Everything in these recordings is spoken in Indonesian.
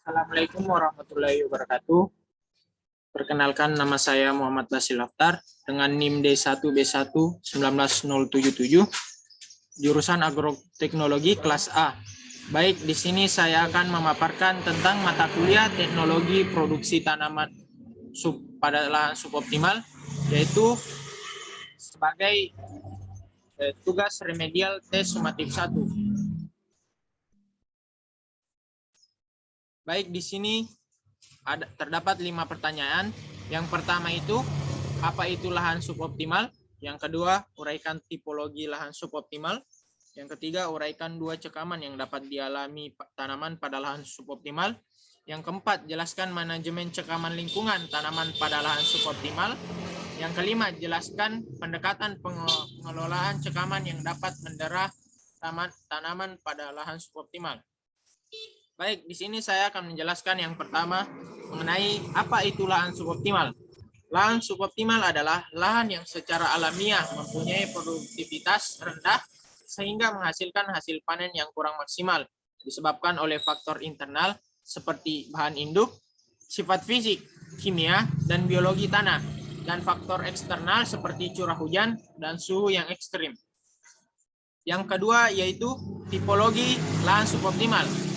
Assalamualaikum warahmatullahi wabarakatuh. Perkenalkan, nama saya Muhammad Basil Laftar dengan NIM D1B1-19077, jurusan Agroteknologi kelas A. Baik, di sini saya akan memaparkan tentang mata kuliah Teknologi Produksi Tanaman pada lahan suboptimal, yaitu sebagai tugas remedial tes sumatif 1. Baik, di sini terdapat 5 pertanyaan. Yang pertama itu, apa itu lahan suboptimal? Yang kedua, uraikan tipologi lahan suboptimal. Yang ketiga, uraikan 2 cekaman yang dapat dialami tanaman pada lahan suboptimal. Yang keempat, jelaskan manajemen cekaman lingkungan tanaman pada lahan suboptimal. Yang kelima, jelaskan pendekatan pengelolaan cekaman yang dapat mendera tanaman pada lahan suboptimal. Baik, di sini saya akan menjelaskan yang pertama mengenai apa itu lahan suboptimal. Lahan suboptimal adalah lahan yang secara alamiah mempunyai produktivitas rendah sehingga menghasilkan hasil panen yang kurang maksimal disebabkan oleh faktor internal seperti bahan induk, sifat fisik, kimia, dan biologi tanah, dan faktor eksternal seperti curah hujan dan suhu yang ekstrim. Yang kedua yaitu tipologi lahan suboptimal.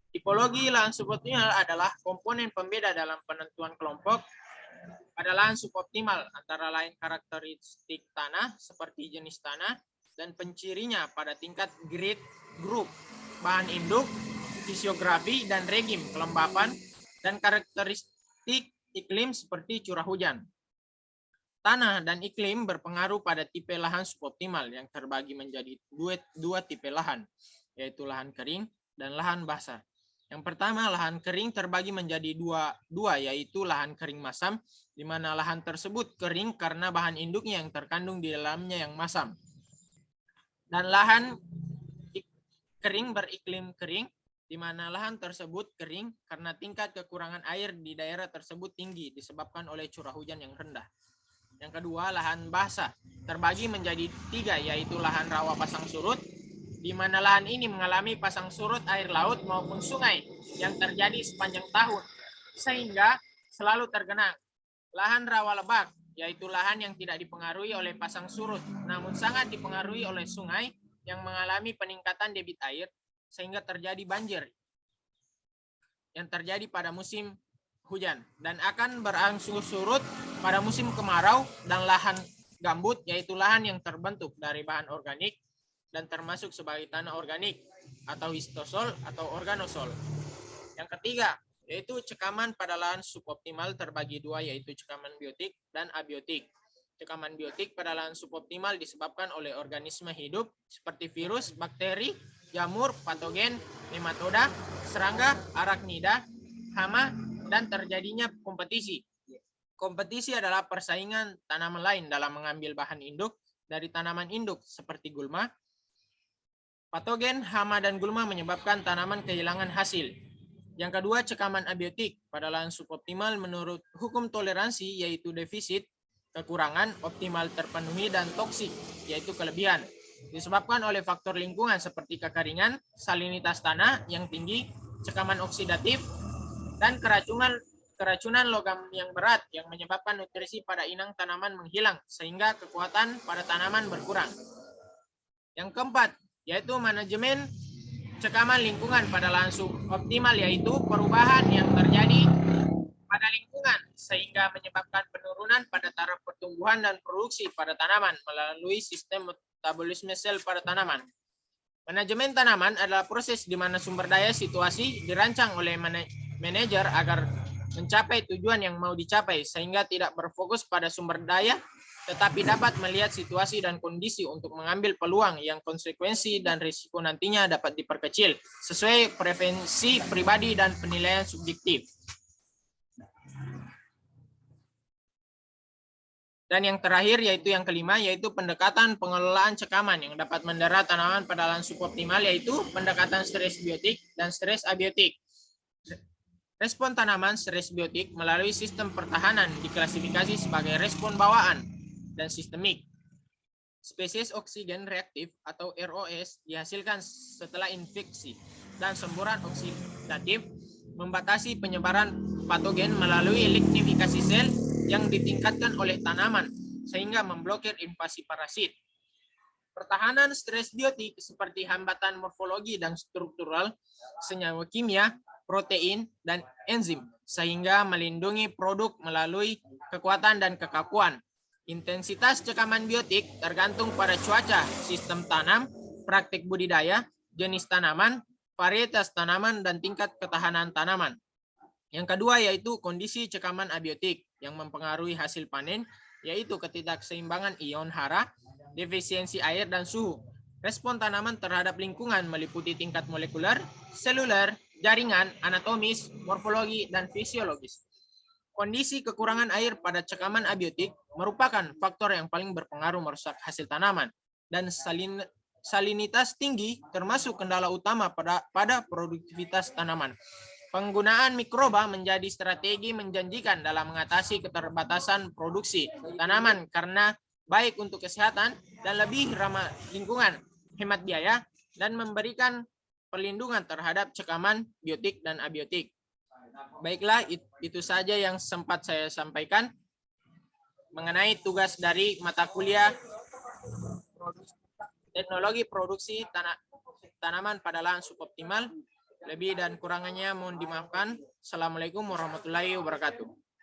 Tipologi lahan suboptimal adalah komponen pembeda dalam penentuan kelompok pada lahan suboptimal, antara lain karakteristik tanah seperti jenis tanah dan pencirinya pada tingkat grade, grup, bahan induk, fisiografi dan regim kelembapan, dan karakteristik iklim seperti curah hujan. Tanah dan iklim berpengaruh pada tipe lahan suboptimal yang terbagi menjadi dua tipe lahan, yaitu lahan kering dan lahan basah. Yang pertama, lahan kering terbagi menjadi dua, yaitu lahan kering masam, di mana lahan tersebut kering karena bahan induknya yang terkandung di dalamnya yang masam. Dan lahan kering beriklim kering, di mana lahan tersebut kering karena tingkat kekurangan air di daerah tersebut tinggi disebabkan oleh curah hujan yang rendah. Yang kedua, lahan basah terbagi menjadi 3, yaitu lahan rawa pasang surut, di mana lahan ini mengalami pasang surut air laut maupun sungai yang terjadi sepanjang tahun, sehingga selalu tergenang. Lahan rawa lebak, yaitu lahan yang tidak dipengaruhi oleh pasang surut, namun sangat dipengaruhi oleh sungai yang mengalami peningkatan debit air, sehingga terjadi banjir yang terjadi pada musim hujan, dan akan berangsur surut pada musim kemarau. Dan lahan gambut, yaitu lahan yang terbentuk dari bahan organik dan termasuk sebagai tanah organik atau histosol atau organosol. Yang ketiga, yaitu cekaman pada lahan suboptimal terbagi 2, yaitu cekaman biotik dan abiotik. Cekaman biotik pada lahan suboptimal disebabkan oleh organisme hidup seperti virus, bakteri, jamur, patogen, nematoda, serangga, arachnida, hama, dan terjadinya kompetisi. Kompetisi adalah persaingan tanaman lain dalam mengambil bahan induk dari tanaman induk seperti gulma. Patogen, hama, dan gulma menyebabkan tanaman kehilangan hasil. Yang kedua, cekaman abiotik pada lahan suboptimal menurut hukum toleransi, yaitu defisit, kekurangan, optimal terpenuhi, dan toksik, yaitu kelebihan. Disebabkan oleh faktor lingkungan seperti kekeringan, salinitas tanah yang tinggi, cekaman oksidatif, dan keracunan logam yang berat yang menyebabkan nutrisi pada inang tanaman menghilang sehingga kekuatan pada tanaman berkurang. Yang keempat, yaitu manajemen cekaman lingkungan pada lahan suboptimal, yaitu perubahan yang terjadi pada lingkungan sehingga menyebabkan penurunan pada taraf pertumbuhan dan produksi pada tanaman melalui sistem metabolisme sel pada tanaman. Manajemen tanaman adalah proses di mana sumber daya situasi dirancang oleh manajer agar mencapai tujuan yang mau dicapai, sehingga tidak berfokus pada sumber daya, tetapi dapat melihat situasi dan kondisi untuk mengambil peluang yang konsekuensi dan risiko nantinya dapat diperkecil sesuai preferensi pribadi dan penilaian subjektif. Dan yang terakhir, yaitu yang kelima, yaitu pendekatan pengelolaan cekaman yang dapat mendera tanaman pada lahan suboptimal, yaitu pendekatan stres biotik dan stres abiotik. Respon tanaman stres biotik melalui sistem pertahanan diklasifikasi sebagai respon bawaan dan sistemik. Spesies oksigen reaktif atau ROS dihasilkan setelah infeksi, dan semburan oksidatif membatasi penyebaran patogen melalui elektrifikasi sel yang ditingkatkan oleh tanaman, sehingga memblokir invasi parasit. Pertahanan stres biotik seperti hambatan morfologi dan struktural, senyawa kimia, protein, dan enzim, sehingga melindungi produk melalui kekuatan dan kekakuan. Intensitas cekaman biotik tergantung pada cuaca, sistem tanam, praktik budidaya, jenis tanaman, varietas tanaman, dan tingkat ketahanan tanaman. Yang kedua yaitu kondisi cekaman abiotik yang mempengaruhi hasil panen, yaitu ketidakseimbangan ion hara, defisiensi air, dan suhu. Respon tanaman terhadap lingkungan meliputi tingkat molekuler, seluler, jaringan, anatomis, morfologi, dan fisiologis. Kondisi kekurangan air pada cekaman abiotik merupakan faktor yang paling berpengaruh merusak hasil tanaman, dan salinitas tinggi termasuk kendala utama pada produktivitas tanaman. Penggunaan mikroba menjadi strategi menjanjikan dalam mengatasi keterbatasan produksi tanaman karena baik untuk kesehatan dan lebih ramah lingkungan, hemat biaya, dan memberikan perlindungan terhadap cekaman biotik dan abiotik. Baiklah, itu saja yang sempat saya sampaikan mengenai tugas dari mata kuliah teknologi produksi tanaman pada lahan suboptimal. Lebih dan kurangannya mohon dimaafkan. Assalamualaikum warahmatullahi wabarakatuh.